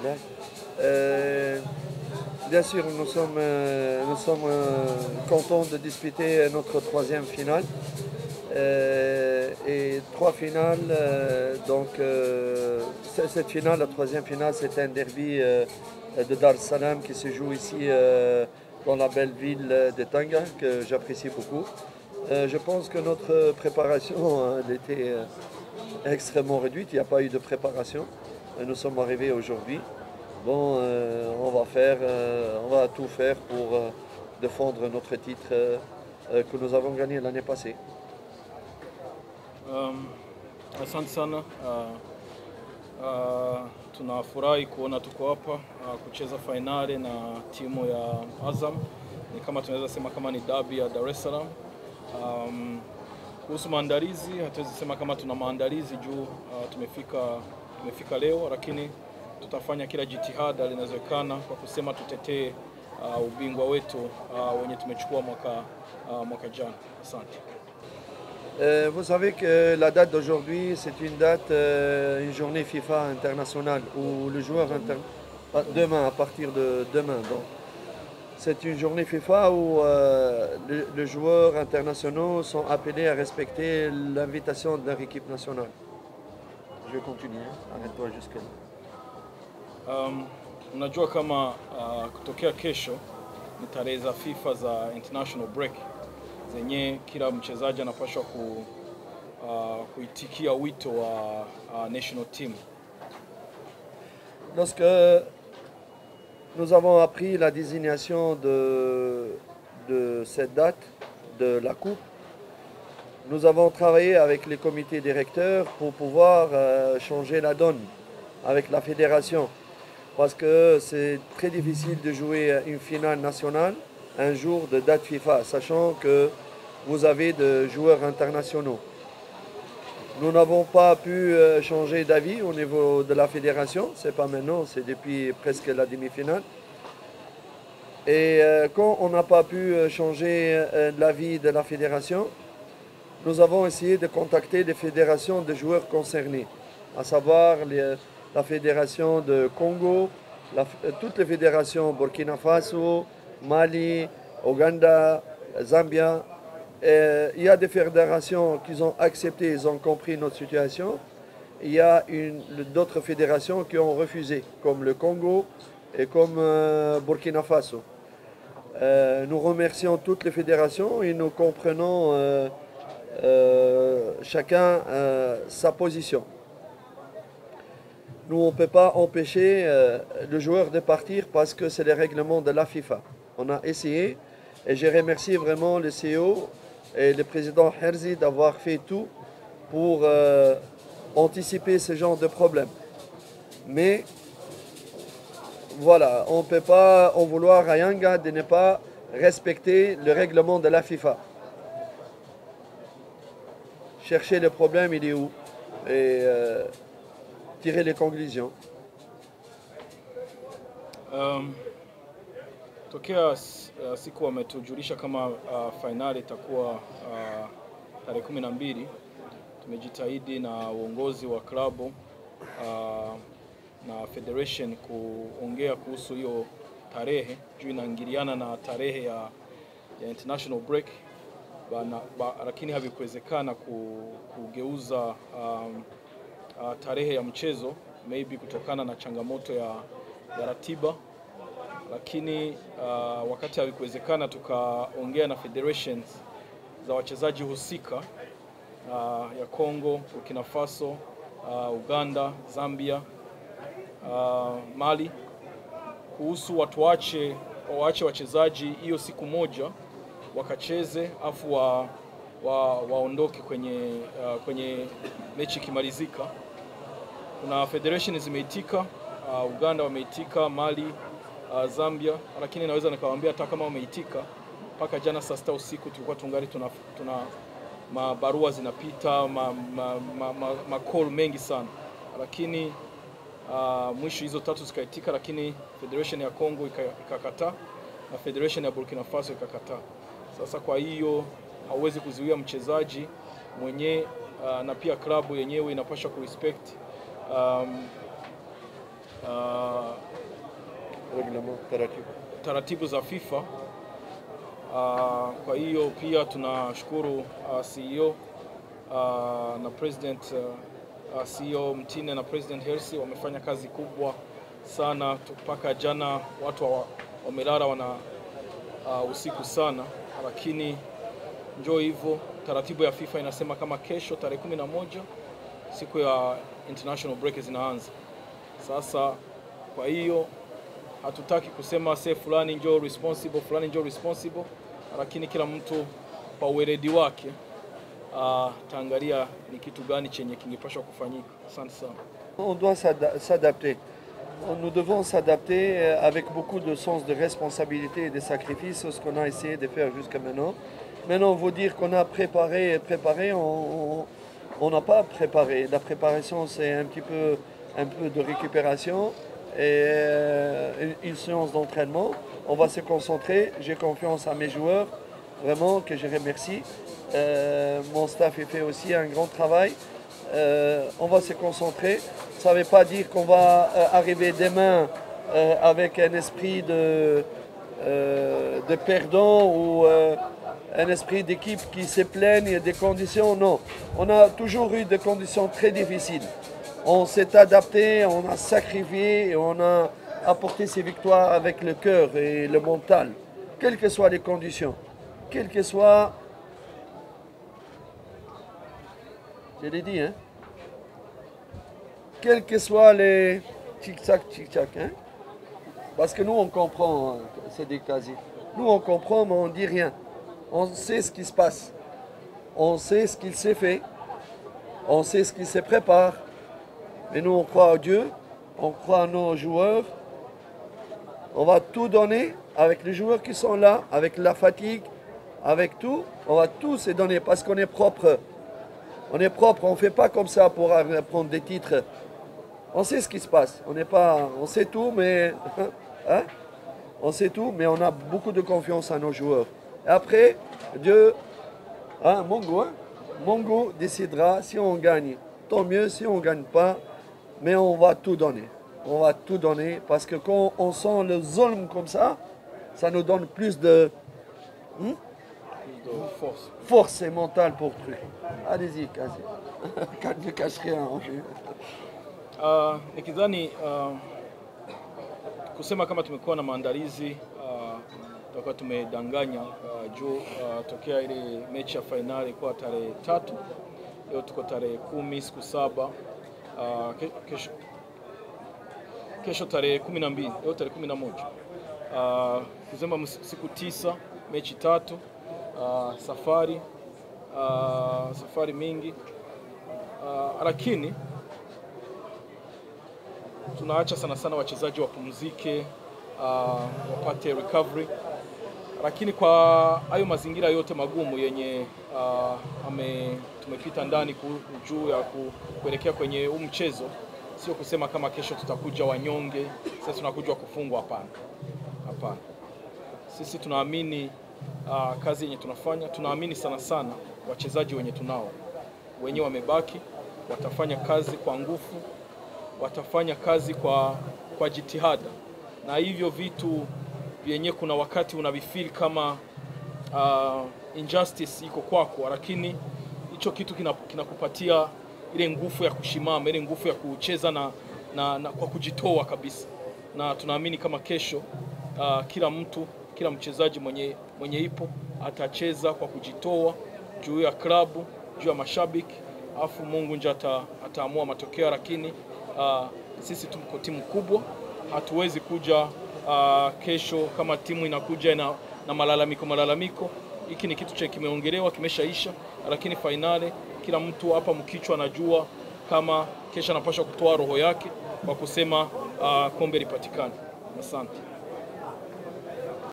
alhamdulillah. Bien sûr, nous sommes contents de disputer notre troisième finale. Et trois finales, cette finale, la troisième finale, c'est un derby de Dar es Salaam qui se joue ici dans la belle ville de Tanga, que j'apprécie beaucoup. Je pense que notre préparation elle était extrêmement réduite, il n'y a pas eu de préparation. Nous sommes arrivés aujourd'hui. Bon, on va tout faire pour défendre notre titre que nous avons gagné l'année passée. Asante sana. Tunafurahi kuona tuko hapa kucheza finali na timu ya Azam. Ni kama tunaweza sema kama ni derby ya Dar es Salaam. Kuhusu maandalizi, hatuwezi sema kama tuna maandalizi juu tumefika leo, lakini tutafanya kila jitihada linawezekana kwa kusema tutetee ubingwa wetu wenye tumechukua mwaka jana. Asante. Vous savez que la date d'aujourd'hui, c'est une date, une journée FIFA internationale où le joueur demain, à partir de demain, donc c'est une journée FIFA où les joueurs internationaux sont appelés à respecter l'invitation de leur équipe nationale. Je vais continuer, arrête-toi jusque-là. Unajua kama kutokea kesho ni tarehe za FIFA za international break zenye kila mchezaji anapaswa kuitikia wito wa national team. Lorsque nous avons appris la désignation de cette date de la coupe, nous avons travaillé avec les comités directeurs pour pouvoir changer la donne avec la fédération. Parce que c'est très difficile de jouer une finale nationale un jour de date FIFA, sachant que vous avez des joueurs internationaux. Nous n'avons pas pu changer d'avis au niveau de la fédération, c'est pas maintenant, c'est depuis presque la demi-finale. Et quand on n'a pas pu changer l'avis de la fédération, nous avons essayé de contacter les fédérations de joueurs concernés, à savoir la fédération de Congo, toutes les fédérations Burkina Faso, Mali, Ouganda, Zambia. Il y a des fédérations qui ont accepté, ils ont compris notre situation. Il y a d'autres fédérations qui ont refusé, comme le Congo et comme Burkina Faso. Nous remercions toutes les fédérations et nous comprenons chacun sa position. Nous, on ne peut pas empêcher le joueur de partir parce que c'est les règlements de la FIFA. On a essayé et j'ai remercié vraiment le CEO et le président Herzi d'avoir fait tout pour anticiper ce genre de problème. Mais voilà, on ne peut pas en vouloir à Yanga de ne pas respecter le règlement de la FIFA. Chercher le problème, il est où? Et tirer les conclusions. Tokea siku wametujulisha kama finali itakuwa tarehe 12, tumejitahidi na uongozi wa klabu na federation kuongea kuhusu hiyo tarehe juu inaingiliana na tarehe ya international break lakini havikuwezekana kugeuza tarehe ya mchezo, maybe kutokana na changamoto ya ratiba, lakini wakati havikuwezekana tukaongea na federations za wachezaji husika ya Congo, Burkina Faso, Uganda, Zambia, Mali kuhusu waache wachezaji hiyo siku moja wakacheze afu waondoke kwenye mechi kimalizika. Kuna federation zimeitika, Uganda wameitika, Mali, Zambia, lakini naweza nikawaambia hata kama wameitika mpaka jana saa 6 usiku tulikuwa tungali tuna mabarua zinapita, call mengi sana, lakini mwisho hizo 3 zikaitika, lakini federation ya Congo ikakataa na federation ya Burkina Faso ikakataa. Sasa kwa hiyo hauwezi kuzuia mchezaji mwenye na pia klabu yenyewe inapaswa kurespect reglement, taratibu za FIFA. Kwa hiyo pia tunashukuru CEO na President CEO Mtine na President Hersi wamefanya kazi kubwa sana mpaka jana watu wamelala wana usiku sana, lakini njoo hivyo taratibu ya FIFA inasema kama kesho tarehe 11 siku ya international break zinaanza. Sasa kwa hiyo hatutaki kusema fulani njoo responsible, fulani njoo responsible, lakini kila mtu kwa uweledi wake taangalia ni kitu gani chenye kingepaswa kufanyika. Asante sana. On doit s'adapter. Nous devons s'adapter avec beaucoup de sens de responsabilité et de sacrifice, ce qu'on a essayé de faire jusqu'à maintenant. Maintenant, vous dire qu'on a préparé, on n'a pas préparé. La préparation, c'est un peu de récupération et une séance d'entraînement. On va se concentrer. J'ai confiance à mes joueurs, vraiment, que je remercie. Mon staff fait aussi un grand travail. On va se concentrer. Ça ne veut pas dire qu'on va arriver demain avec un esprit de perdant ou un esprit d'équipe qui se plaigne des conditions. Non, on a toujours eu des conditions très difficiles. On s'est adapté, on a sacrifié et on a apporté ces victoires avec le cœur et le mental, quelles que soient les conditions, quelles que soient... Je l'ai dit, hein? Quels que soient les tic-tac, hein? Parce que nous, on comprend, c'est des casiers. Nous, on comprend, mais on ne dit rien. On sait ce qui se passe. On sait ce qu'il s'est fait. On sait ce qui se prépare. Mais nous, on croit à Dieu. On croit à nos joueurs. On va tout donner avec les joueurs qui sont là, avec la fatigue, avec tout. On va tout se donner parce qu'on est propre. On est propre. On ne fait pas comme ça pour prendre des titres. On sait ce qui se passe. On sait tout, mais hein? On sait tout, mais on a beaucoup de confiance en nos joueurs. Et après, Dieu, hein, Mongo décidera si on gagne. Tant mieux si on ne gagne pas, mais on va tout donner. On va tout donner parce que quand on sent le zolm comme ça nous donne plus de force et mentale pour le truc. Allez-y, ne cache rien. Nikidhani kusema kama tumekuwa na maandalizi tutakuwa tumedanganya juu tokea ile mechi ya finali kwa tarehe 3, leo tuko tarehe 10, siku 7, kesho tarehe 12, leo tarehe 11. Kusema siku 9, mechi 3, safari mingi, lakini tunaacha sana wachezaji wapumzike, wapate recovery. Lakini kwa hayo mazingira yote magumu yenye tumepita ndani juu ya kuelekea kwenye huu mchezo, sio kusema kama kesho tutakuja wanyonge, sasa tunakuja kufungwa, hapana. Sisi tunaamini kazi yenye tunafanya, tunaamini sana wachezaji wenye tunao. Wenye wamebaki watafanya kazi kwa nguvu, watafanya kazi kwa jitihada, na hivyo vitu vyenye kuna wakati unavifeel kama injustice iko kwako, lakini hicho kitu kinakupatia ile nguvu ya kushimama, ile nguvu ya kucheza na kwa kujitoa kabisa. Na tunaamini kama kesho kila mchezaji mwenye ipo atacheza kwa kujitoa juu ya klabu, juu ya mashabiki, afu Mungu nje ataamua matokeo. Lakini sisi tuko timu kubwa, hatuwezi kuja kesho kama timu inakuja na malalamiko. Hiki ni kitu cha kimeongelewa, kimeshaisha, lakini finali kila mtu hapa mkichwa anajua kama kesho anapaswa kutoa roho yake kwa kusema kombe lipatikane. Asante.